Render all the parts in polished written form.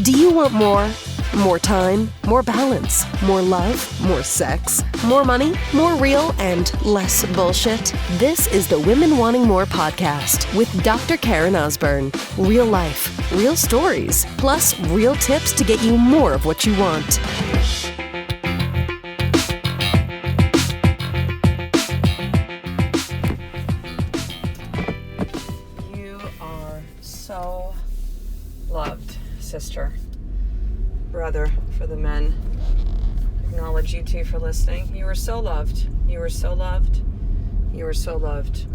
Do you want more? More time, more balance, more love, more sex, more money, more real, and less bullshit? This is the Women Wanting More podcast with Dr. Karen Osborne. Real life, real stories, plus real tips to get you more of what you want. You are so loved, sister. Brother, for the men, acknowledge you too for listening. You are so loved. You are so loved. You are so loved.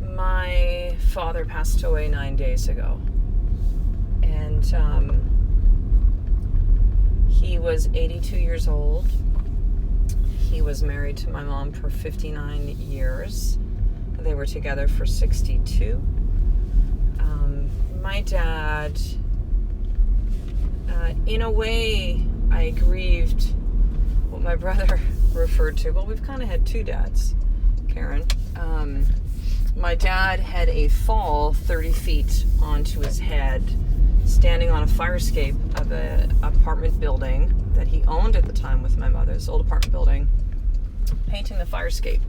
My father passed away 9 days ago, and he was 82 years old. He was married to my mom for 59 years. They were together for 62. My dad, in a way, I grieved what my brother referred to. Well, we've kind of had two dads, Karen. My dad had a fall 30 feet onto his head, standing on a fire escape of an apartment building that he owned at the time with my mother's old apartment building, painting the fire escape.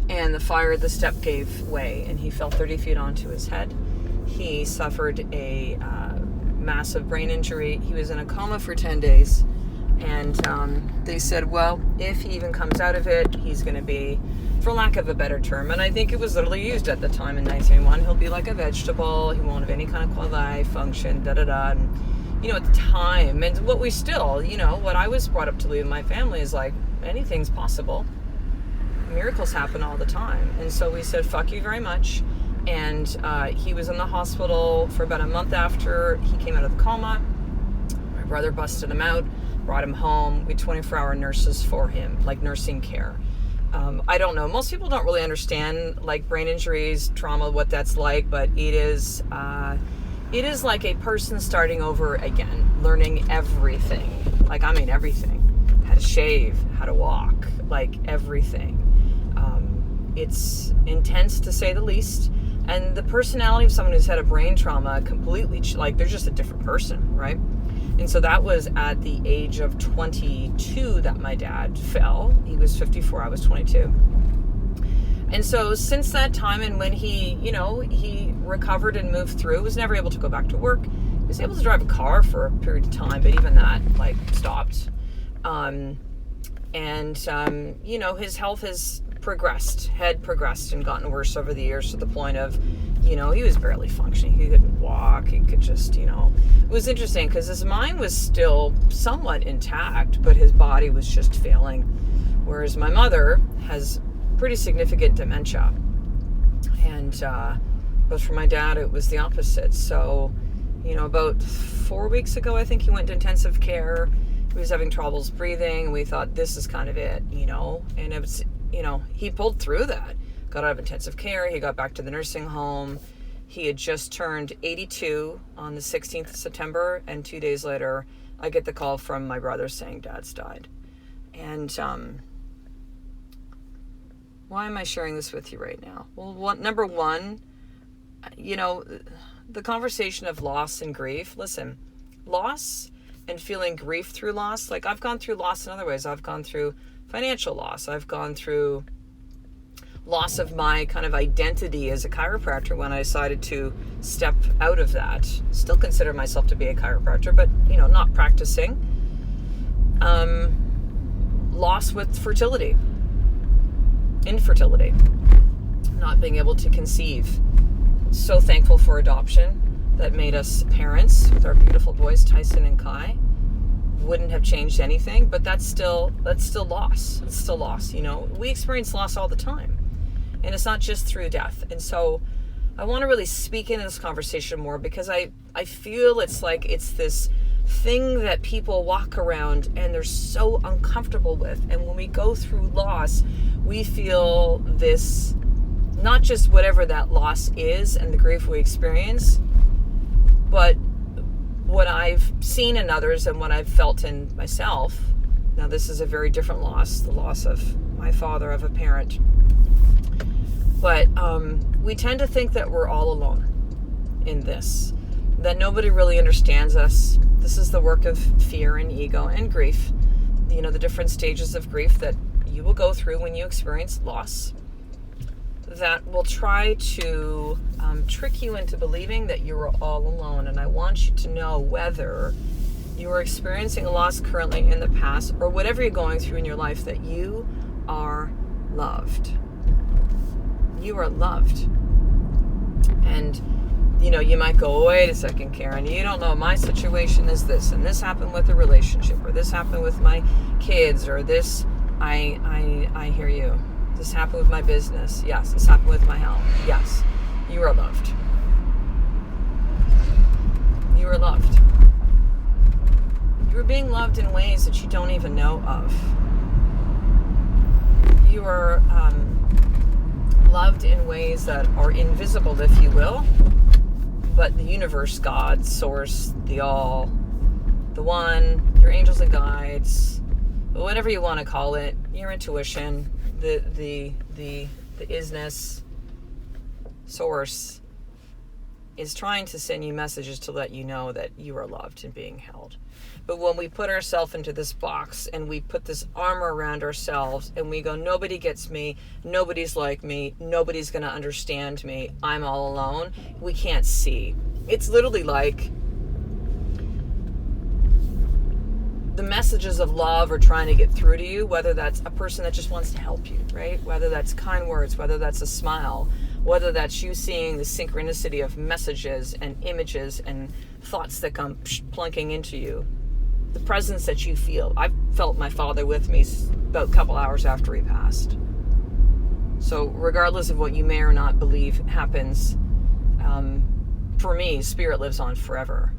And the step gave way, and he fell 30 feet onto his head. He suffered a massive brain injury. He was in a coma for 10 days. And they said, well, if he even comes out of it, he's going to be, for lack of a better term, and I think it was literally used at the time in 1981, he'll be like a vegetable. He won't have any kind of quasi function, da-da-da. And, at the time, and what we still, what I was brought up to believe in my family is like, anything's possible. Miracles happen all the time. And so we said, fuck you very much. And he was in the hospital for about a month after he came out of the coma. My brother busted him out, brought him home. We had 24-hour nurses for him, like nursing care. I don't know. Most people don't really understand like brain injuries, trauma, what that's like, but it is like a person starting over again, learning everything. Like, I mean, everything. How to shave, how to walk, like everything. It's intense to say the least. And the personality of someone who's had a brain trauma completely, like they're just a different person, right? And so that was at the age of 22 that my dad fell. He was 54, I was 22. And so since that time, and when he recovered and moved through, was never able to go back to work. He was able to drive a car for a period of time, but even that, like, stopped. His health had progressed and gotten worse over the years to the point of, he was barely functioning. He couldn't walk. He could just, it was interesting because his mind was still somewhat intact, but his body was just failing. Whereas my mother has pretty significant dementia. And, but for my dad, it was the opposite. So, about 4 weeks ago, I think he went to intensive care. He was having troubles breathing, and we thought, this is kind of it, and it was, he pulled through that, got out of intensive care. He got back to the nursing home. He had just turned 82 on the 16th of September, and 2 days later, I get the call from my brother saying Dad's died. And why am I sharing this with you right now? Well, number one, the conversation of loss and grief. Listen, loss and feeling grief through loss, like I've gone through loss in other ways. I've gone through financial loss. I've gone through loss of my kind of identity as a chiropractor when I decided to step out of that. Still consider myself to be a chiropractor, but, not practicing. Loss with fertility, infertility, not being able to conceive. So thankful for adoption that made us parents with our beautiful boys, Tyson and Kai. Wouldn't have changed anything, but that's still loss. It's still loss. We experience loss all the time, and it's not just through death. And so I want to really speak into this conversation more because I feel it's like it's this thing that people walk around and they're so uncomfortable with. And when we go through loss, we feel this, not just whatever that loss is and the grief we experience, but what I've seen in others and what I've felt in myself. Now, this is a very different loss, the loss of my father, of a parent. But we tend to think that we're all alone in this. that nobody really understands us. This is the work of fear and ego and grief. The different stages of grief that you will go through when you experience loss, that will try to trick you into believing that you are all alone. And I want you to know, whether you are experiencing a loss currently, in the past, or whatever you're going through in your life, that you are loved. You are loved. And you might go, wait a second, Karen, you don't know, my situation is this, and this happened with a relationship, or this happened with my kids, or this, I hear you. This happened with my business. Yes. This happened with my health. Yes. You are loved. You are loved. You are being loved in ways that you don't even know of. You are loved in ways that are invisible, if you will. But the universe, God, source, the all, the one, your angels and guides, whatever you want to call it, your intuition, the isness, source, is trying to send you messages to let you know that you are loved and being held. But when we put ourselves into this box and we put this armor around ourselves and we go, nobody gets me, nobody's like me, nobody's going to understand me, I'm all alone, we can't see. It's literally like the messages of love are trying to get through to you, whether that's a person that just wants to help you, right? Whether that's kind words, whether that's a smile, whether that's you seeing the synchronicity of messages and images and thoughts that come plunking into you. The presence that you feel. I felt my father with me about a couple hours after he passed. So regardless of what you may or not believe happens, for me, spirit lives on forever.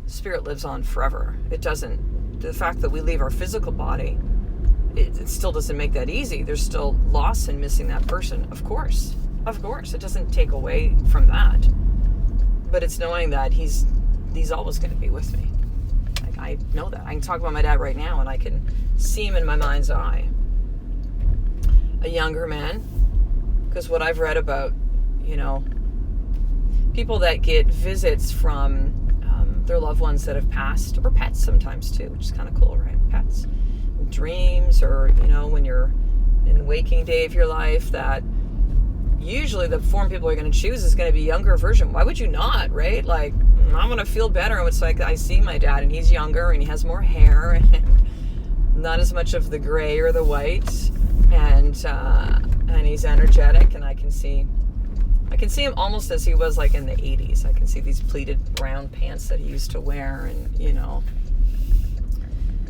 Spirit lives on forever. It doesn't, the fact that we leave our physical body, it still doesn't make that easy. There's still loss in missing that person, of course. It doesn't take away from that. But it's knowing that he's always going to be with me. Like, I know that. I can talk about my dad right now and I can see him in my mind's eye. A younger man, because what I've read about, people that get visits from their loved ones that have passed, or pets sometimes too, which is kind of cool, right? Pets. Dreams, or, when you're in the waking day of your life, that usually the form people are going to choose is going to be younger version. Why would you not, right? Like, I'm going to feel better. It's like, I see my dad and he's younger and he has more hair and not as much of the gray or the white, and he's energetic, and I can see him almost as he was like in the 80s. I can see these pleated brown pants that he used to wear, and,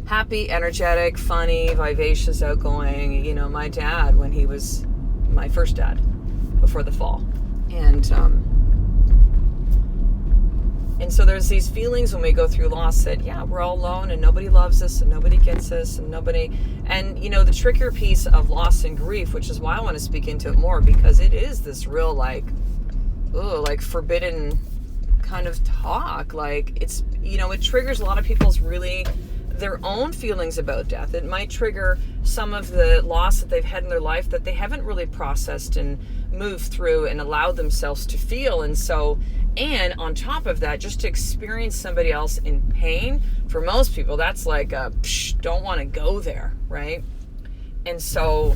happy, very funny, vivacious, outgoing. My dad, when he was my first dad before the fall. And so there's these feelings when we go through loss that, yeah, we're all alone and nobody loves us and nobody gets us and the trickier piece of loss and grief, which is why I want to speak into it more, because it is this real like forbidden kind of talk. Like, it's, it triggers a lot of people's really their own feelings about death. It might trigger some of the loss that they've had in their life that they haven't really processed and moved through and allowed themselves to feel. And on top of that, just to experience somebody else in pain, for most people, that's like don't want to go there, right? And so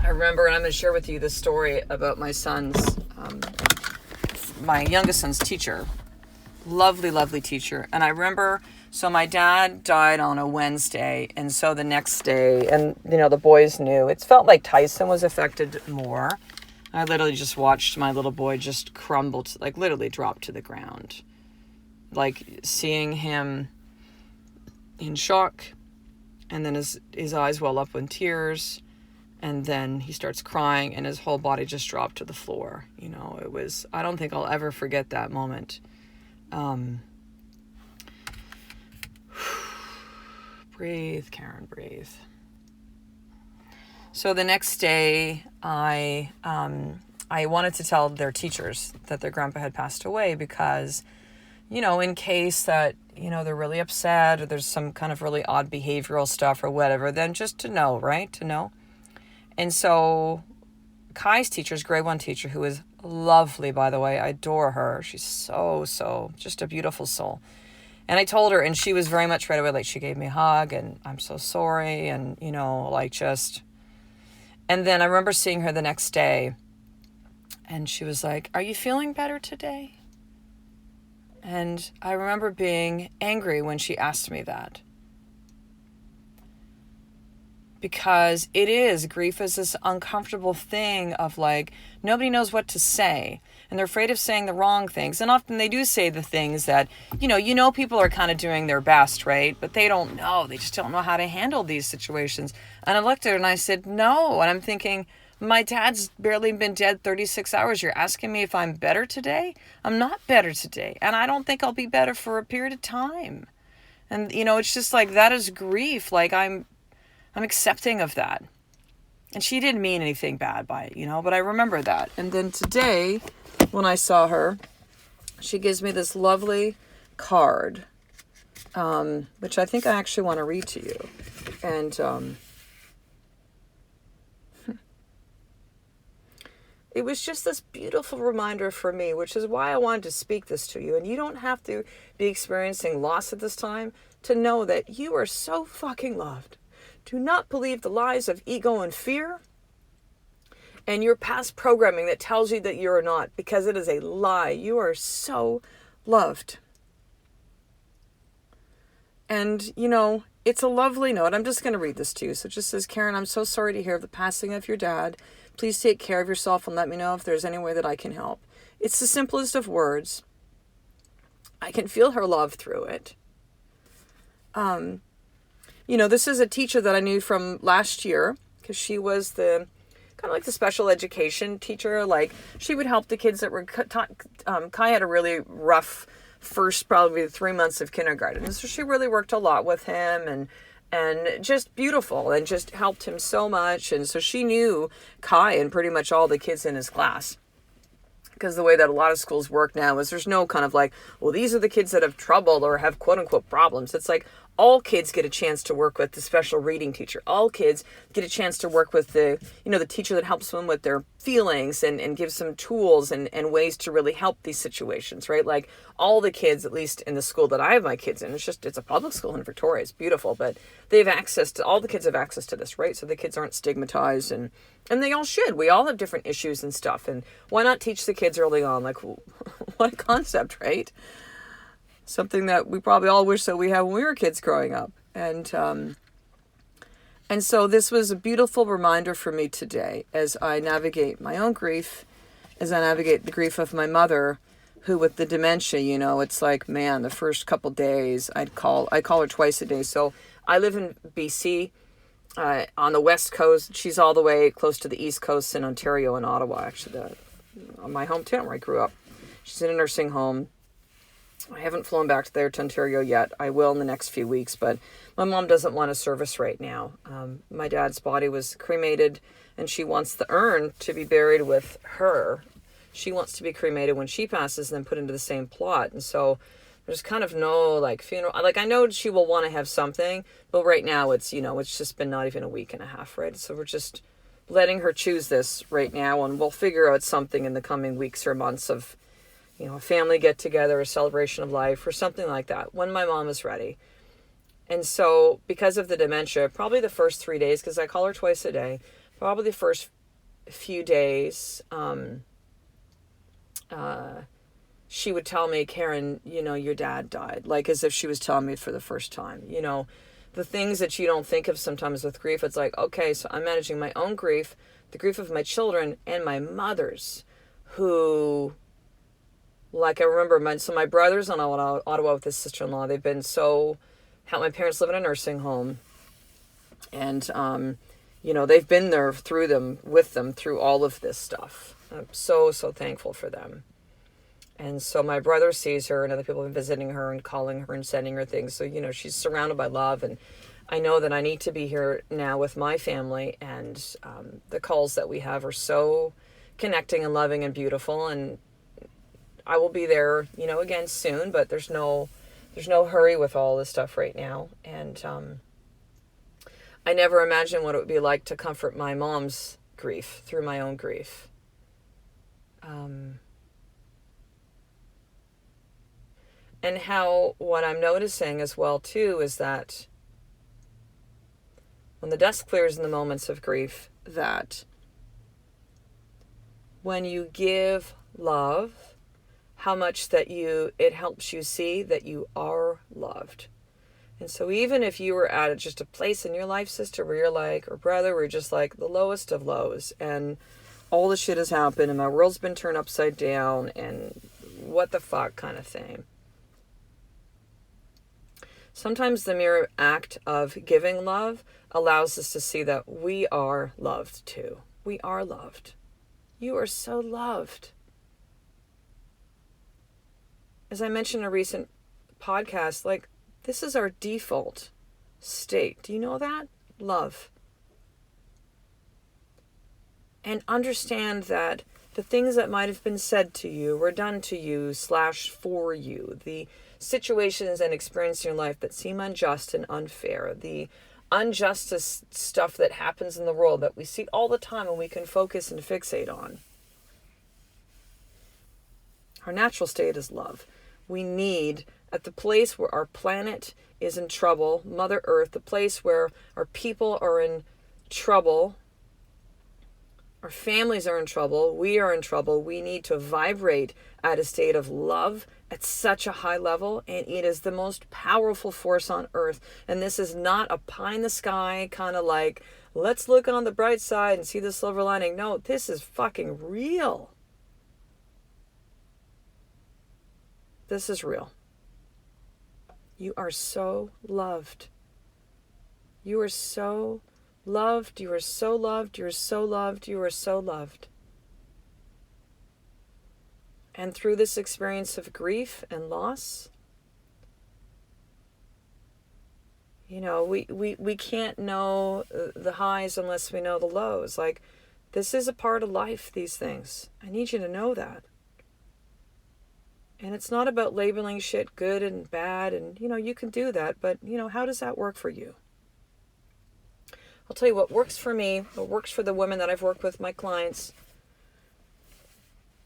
I remember, and I'm going to share with you this story about my youngest son's teacher. Lovely, lovely teacher. And I remember, so my dad died on a Wednesday, and so the next day, and the boys knew, it felt like Tyson was affected more. I literally just watched my little boy just crumble, like literally drop to the ground. Like seeing him in shock, and then his eyes well up in tears, and then he starts crying and his whole body just dropped to the floor. It was, I don't think I'll ever forget that moment. Breathe, Karen, breathe. So the next day, I wanted to tell their teachers that their grandpa had passed away because, in case that, they're really upset or there's some kind of really odd behavioral stuff or whatever, then just to know, right? To know. And so Kai's teacher's grade 1 teacher, who was lovely, by the way. I adore her. She's so just a beautiful soul. And I told her, and she was very much right away, like she gave me a hug, and I'm so sorry, and like just. And then I remember seeing her the next day, and she was like, "Are you feeling better today?" And I remember being angry when she asked me that. Because grief is this uncomfortable thing of like, nobody knows what to say. And they're afraid of saying the wrong things. And often they do say the things that, people are kind of doing their best, right? But they don't know. They just don't know how to handle these situations. And I looked at her and I said, no. And I'm thinking, my dad's barely been dead 36 hours. You're asking me if I'm better today? I'm not better today. And I don't think I'll be better for a period of time. And, it's just like, that is grief. Like I'm accepting of that. And she didn't mean anything bad by it, but I remember that. And then today, when I saw her, she gives me this lovely card, which I think I actually want to read to you. And it was just this beautiful reminder for me, which is why I wanted to speak this to you. And you don't have to be experiencing loss at this time to know that you are so fucking loved. Do not believe the lies of ego and fear and your past programming that tells you that you're not, because it is a lie. You are so loved. And, it's a lovely note. I'm just going to read this to you. So it just says, Karen, I'm so sorry to hear of the passing of your dad. Please take care of yourself and let me know if there's any way that I can help. It's the simplest of words. I can feel her love through it. This is a teacher that I knew from last year, because she was the kind of like the special education teacher. Like she would help the kids that were Kai had a really rough first probably 3 months of kindergarten. And so she really worked a lot with him and just beautiful and just helped him so much. And so she knew Kai and pretty much all the kids in his class. Because the way that a lot of schools work now is there's no kind of like, well, these are the kids that have trouble or have quote unquote problems. It's like all kids get a chance to work with the special reading teacher. All kids get a chance to work with the teacher that helps them with their feelings and gives them tools and ways to really help these situations, right? Like all the kids, at least in the school that I have my kids in, it's a public school in Victoria. It's beautiful, but they have access to, all the kids have access to this, right? So the kids aren't stigmatized and they all should. We all have different issues and stuff. And why not teach the kids early on? Like, what a concept, right? Something that we probably all wish that we had when we were kids growing up. And so this was a beautiful reminder for me today as I navigate my own grief, as I navigate the grief of my mother, who with the dementia, it's like, man, the first couple days I call her twice a day. So I live in BC, on the west coast. She's all the way close to the east coast in Ontario and Ottawa, actually, my hometown where I grew up. She's in a nursing home. I haven't flown back there to Ontario yet. I will in the next few weeks, but my mom doesn't want a service right now. My dad's body was cremated, and she wants the urn to be buried with her. She wants to be cremated when she passes and then put into the same plot. And so there's kind of no funeral. Like I know she will want to have something, but right now it's just been not even a week and a half, right? So we're just letting her choose this right now, and we'll figure out something in the coming weeks or months of a family get together, a celebration of life or something like that when my mom is ready. And so because of the dementia, probably the first 3 days, because I call her twice a day, probably the first few days, she would tell me, Karen, your dad died, like as if she was telling me for the first time. The things that you don't think of sometimes with grief, it's like, okay, so I'm managing my own grief, the grief of my children and my mother's, who, like I remember, my brother's on Ottawa with his sister-in-law. They've been helped my parents live in a nursing home. And, they've been there with them through all of this stuff. I'm so thankful for them. And so my brother sees her and other people have been visiting her and calling her and sending her things. So, she's surrounded by love. And I know that I need to be here now with my family. And the calls that we have are so connecting and loving and beautiful. And I will be there, again soon, but there's no hurry with all this stuff right now. And I never imagined what it would be like to comfort my mom's grief through my own grief. And how what I'm noticing as well too is that when the dust clears in the moments of grief, that when you give love, how much that it helps you see that you are loved. And so even if you were at just a place in your life, sister, where you're like, or brother, where you're just like the lowest of lows, and all the shit has happened and my world's been turned upside down and what the fuck kind of thing. Sometimes the mere act of giving love allows us to see that we are loved too. We are loved. You are so loved. As I mentioned in a recent podcast, like, this is our default state. Do you know that? Love. And understand that the things that might have been said to you or done to you / for you, the situations and experiences in your life that seem unjust and unfair, the injustice stuff that happens in the world that we see all the time and we can focus and fixate on. Our natural state is love. We need, at the place where our planet is in trouble, Mother Earth, the place where our people are in trouble, our families are in trouble, we are in trouble, we need to vibrate at a state of love at such a high level, and it is the most powerful force on earth. And this is not a pie in the sky kind of like, let's look on the bright side and see the silver lining. No, this is fucking real. This is real. You are so loved. You are so loved. You are so loved. You are so loved. You are so loved. And through this experience of grief and loss, you know, we can't know the highs unless we know the lows. Like, this is a part of life, these things. I need you to know that. And it's not about labeling shit good and bad, and, you know, you can do that, but, you know, how does that work for you? I'll tell you what works for me, what works for the women that I've worked with, my clients.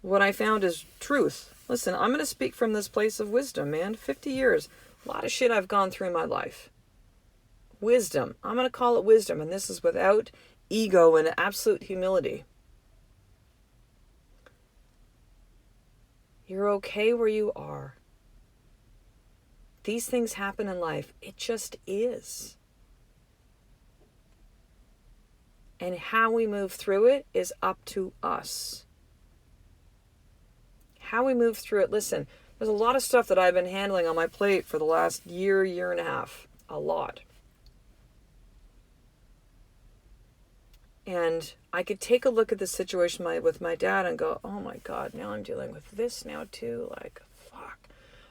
What I found is truth. Listen, I'm going to speak from this place of wisdom, man. 50 years. A lot of shit I've gone through in my life. Wisdom. I'm going to call it wisdom, and this is without ego and absolute humility. You're okay where you are. These things happen in life. It just is. And how we move through it is up to us. How we move through it. Listen, there's a lot of stuff that I've been handling on my plate for the last year and a half. A lot. And I could take a look at the situation with my dad and go, oh my God, now I'm dealing with this now too. Like, fuck.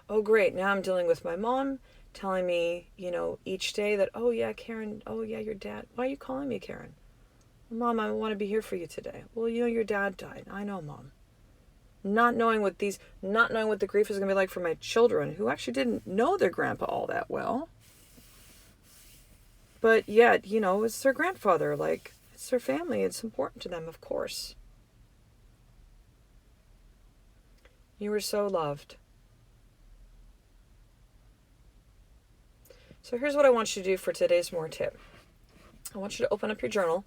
Oh great, now I'm dealing with my mom telling me, you know, each day that, oh yeah, Karen, oh yeah, your dad. Why are you calling me Karen? Mom, I want to be here for you today. Well, you know, your dad died. I know, Mom. Not knowing what the grief is going to be like for my children, who actually didn't know their grandpa all that well. But yet, you know, it's their grandfather. Like, it's their family. It's important to them, of course. You were so loved. So here's what I want you to do for today's more tip. I want you to open up your journal.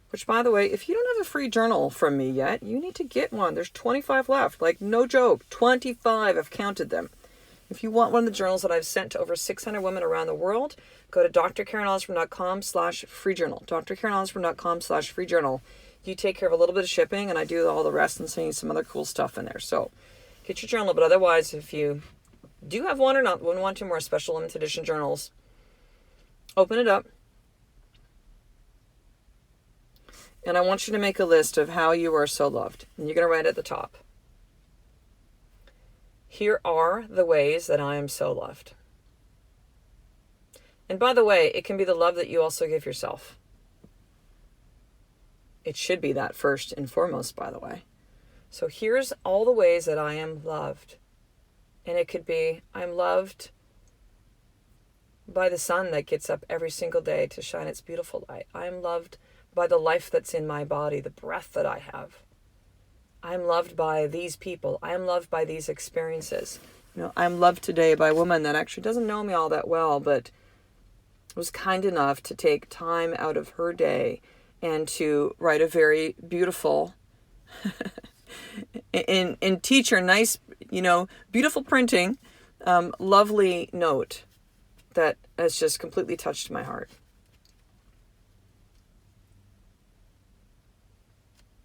Which, by the way, if you don't have a free journal from me yet, you need to get one. There's 25 left. Like, no joke. 25. I've counted them. If you want one of the journals that I've sent to over 600 women around the world, go to drkarenosborn.com/free journal. drkarenosborn.com/free journal. You take care of a little bit of shipping, and I do all the rest and send you some other cool stuff in there. So get your journal. But otherwise, if you do have one or not, want two more special limited edition journals, open it up. And I want you to make a list of how you are so loved. And you're going to write at the top. Here are the ways that I am so loved. And by the way, it can be the love that you also give yourself. It should be that first and foremost, by the way. So here's all the ways that I am loved. And it could be, I'm loved by the sun that gets up every single day to shine its beautiful light. I'm loved by the life that's in my body, the breath that I have. I'm loved by these people. I am loved by these experiences. I'm loved today by a woman that actually doesn't know me all that well, but was kind enough to take time out of her day and to write a very beautiful and teacher, nice, beautiful printing, lovely note that has just completely touched my heart.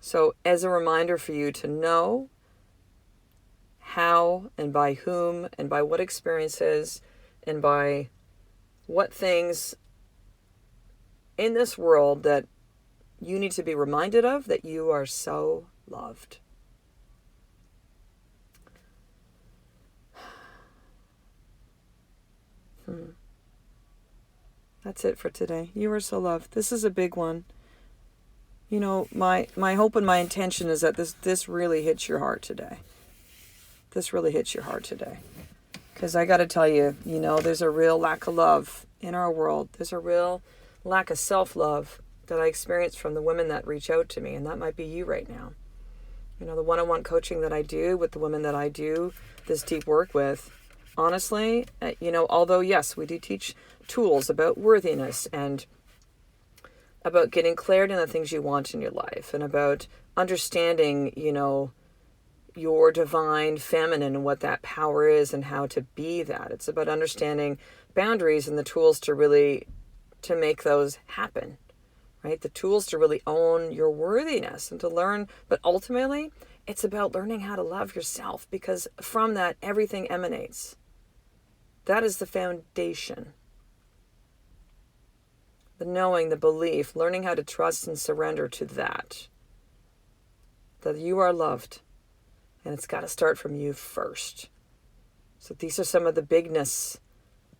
So as a reminder for you to know how and by whom and by what experiences and by what things in this world that you need to be reminded of, that you are so loved. That's it for today. You are so loved. This is a big one. My hope and my intention is that this really hits your heart today. This really hits your heart today. Because I got to tell you, there's a real lack of love in our world. There's a real lack of self-love that I experience from the women that reach out to me. And that might be you right now. The one-on-one coaching that I do with the women that I do this deep work with, honestly, although, yes, we do teach tools about worthiness and about getting clarity on the things you want in your life and about understanding, your divine feminine and what that power is and how to be that. It's about understanding boundaries and the tools to make those happen, right? The tools to really own your worthiness and to learn, but ultimately it's about learning how to love yourself, because from that everything emanates. That is the foundation. The knowing, the belief, learning how to trust and surrender to that you are loved. And it's got to start from you first. So these are some of the bigness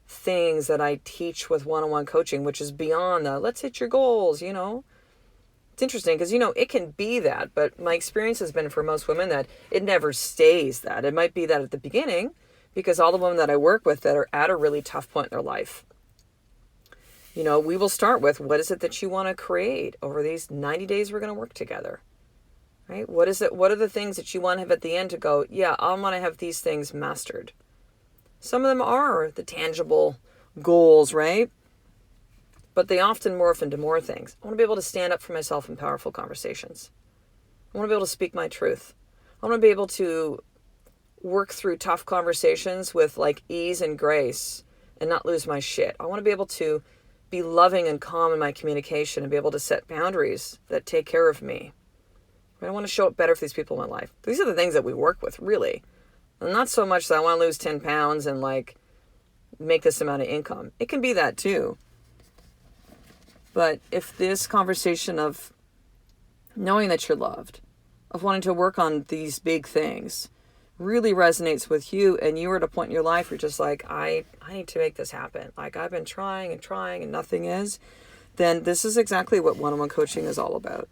things that I teach with one-on-one coaching, which is beyond the let's hit your goals, It's interesting because, it can be that, but my experience has been for most women that it never stays that. It might be that at the beginning, because all the women that I work with that are at a really tough point in their life, we will start with, what is it that you want to create over these 90 days we're going to work together, right? What is it? What are the things that you want to have at the end to go, yeah, I want to have these things mastered. Some of them are the tangible goals, right? But they often morph into more things. I want to be able to stand up for myself in powerful conversations. I want to be able to speak my truth. I want to be able to work through tough conversations with ease and grace and not lose my shit. I want to be able to be loving and calm in my communication and be able to set boundaries that take care of me. I want to show up better for these people in my life. These are the things that we work with, really. And not so much that I want to lose 10 pounds and make this amount of income. It can be that too. But if this conversation of knowing that you're loved, of wanting to work on these big things, really resonates with you, and you are at a point in your life where you're just I need to make this happen. I've been trying and nothing is, then this is exactly what one-on-one coaching is all about.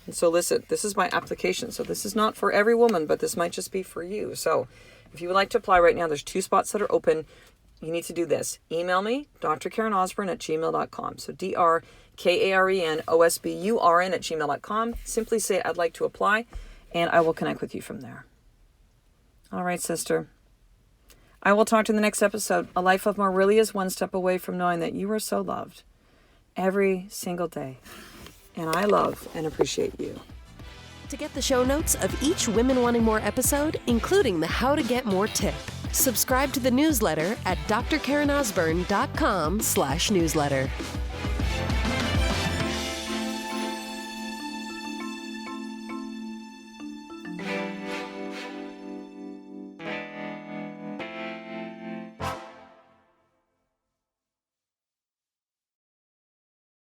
And so listen, this is my application. So this is not for every woman, but this might just be for you. So if you would like to apply right now, there's 2 spots that are open. You need to do this. Email me, drkarenosburn@gmail.com. So drkarenosburn@gmail.com. Simply say, I'd like to apply, and I will connect with you from there. All right, sister. I will talk to you in the next episode. A life of more really is one step away from knowing that you are so loved every single day. And I love and appreciate you. To get the show notes of each Women Wanting More episode, including the How to Get More tip, subscribe to the newsletter at drkarenosburn.com/newsletter.